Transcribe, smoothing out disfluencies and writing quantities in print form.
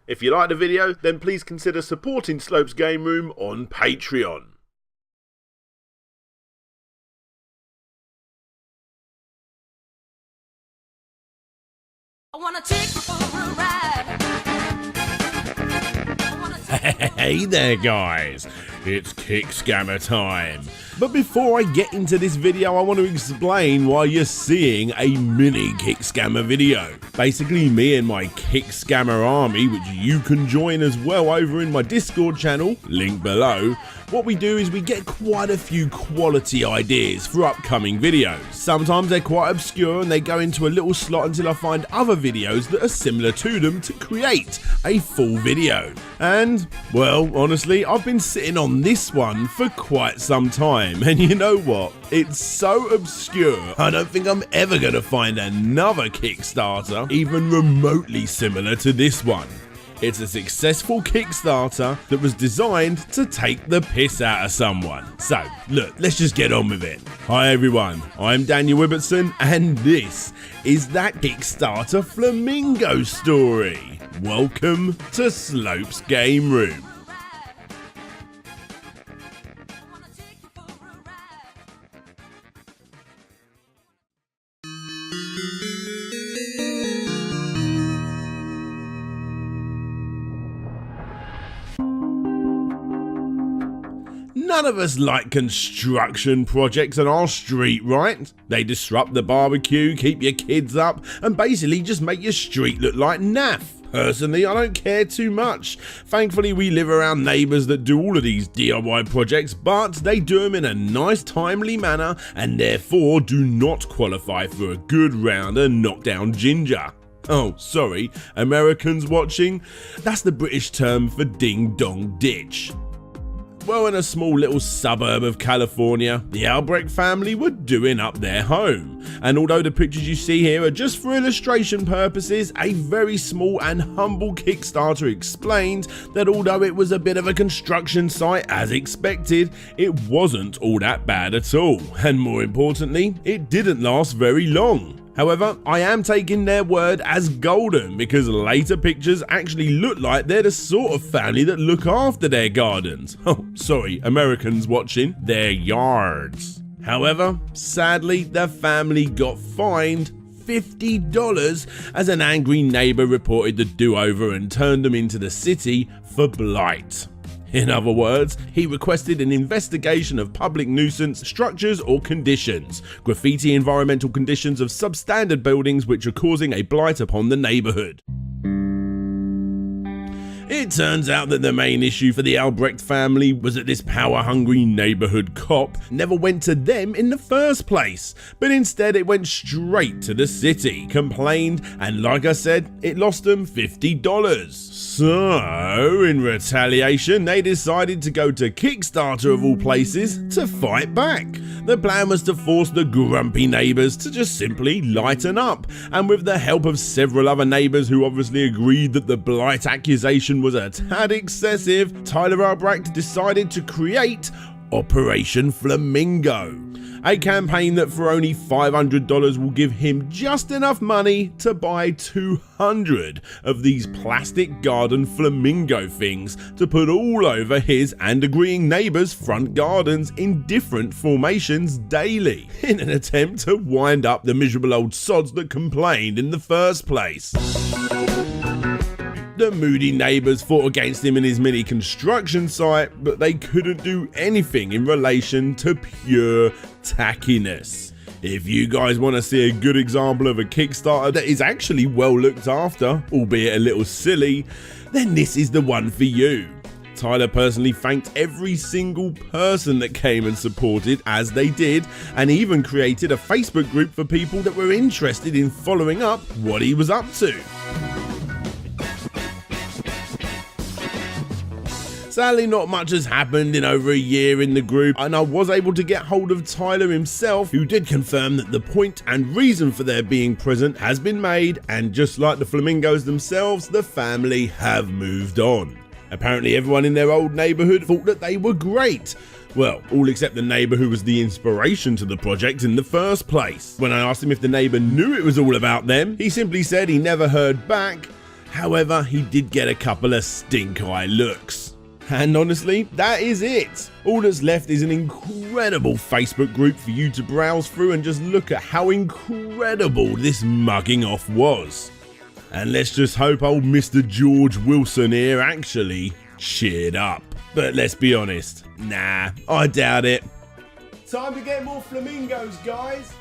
If you like the video, then please consider supporting Slopes Game Room on Patreon. I wanna take you for a ride. Hey there guys, it's Kick Scammer time. But before I get into this video, I want to explain why you're seeing a mini Kick Scammer video. Basically me and my Kick Scammer army, which you can join as well over in my Discord channel, link below. What we do is we get quite a few quality ideas for upcoming videos. Sometimes they're quite obscure and they go into a little slot until I find other videos that are similar to them to create a full video. And, well, honestly, I've been sitting on this one for quite some time, and you know what? It's so obscure, I don't think I'm ever going to find another Kickstarter even remotely similar to this one. It's a successful Kickstarter that was designed to take the piss out of someone. So, look, let's just get on with it. Hi everyone, I'm Daniel Ibbotson, and this is that Kickstarter Flamingo story. Welcome to Slopes Game Room. None of us like construction projects on our street, right? They disrupt the barbecue, keep your kids up, and basically just make your street look like naff. Personally, I don't care too much. Thankfully, we live around neighbours that do all of these DIY projects, but they do them in a nice, timely manner, and therefore do not qualify for a good round of knockdown ginger. Oh, sorry, Americans watching? That's the British term for ding-dong ditch. Well, in a small little suburb of California, the Albrecht family were doing up their home. And although the pictures you see here are just for illustration purposes, a very small and humble Kickstarter explained that although it was a bit of a construction site as expected, it wasn't all that bad at all. And more importantly, it didn't last very long. However, I am taking their word as golden because later pictures actually look like they're the sort of family that look after their gardens. Oh, sorry, Americans watching, their yards. However, sadly, the family got fined $50 as an angry neighbour reported the do-over and turned them into the city for blight. In other words, he requested an investigation of public nuisance structures or conditions, graffiti environmental conditions of substandard buildings which are causing a blight upon the neighbourhood. It turns out that the main issue for the Albrecht family was that this power-hungry neighbourhood cop never went to them in the first place, but instead it went straight to the city, complained, and like I said, it lost them $50. So, in retaliation, they decided to go to Kickstarter of all places to fight back. The plan was to force the grumpy neighbours to just simply lighten up, and with the help of several other neighbours who obviously agreed that the blight accusation was a tad excessive, Tyler Albrecht decided to create Operation Flamingo, a campaign that for only $500 will give him just enough money to buy 200 of these plastic garden flamingo things to put all over his and agreeing neighbours' front gardens in different formations daily, in an attempt to wind up the miserable old sods that complained in the first place. The moody neighbours fought against him in his mini construction site, but they couldn't do anything in relation to pure tackiness. If you guys want to see a good example of a Kickstarter that is actually well looked after, albeit a little silly, then this is the one for you. Tyler personally thanked every single person that came and supported as they did, and even created a Facebook group for people that were interested in following up what he was up to. Sadly, not much has happened in over a year in the group, and I was able to get hold of Tyler himself, who did confirm that the point and reason for their being present has been made, and just like the flamingos themselves, the family have moved on. Apparently everyone in their old neighbourhood thought that they were great. Well, all except the neighbour who was the inspiration to the project in the first place. When I asked him if the neighbour knew it was all about them, he simply said he never heard back. However, he did get a couple of stink-eye looks. And honestly, that is it. All that's left is an incredible Facebook group for you to browse through and just look at how incredible this mugging off was. And let's just hope old Mr. George Wilson here actually cheered up. But let's be honest, nah, I doubt it. Time to get more flamingos, guys.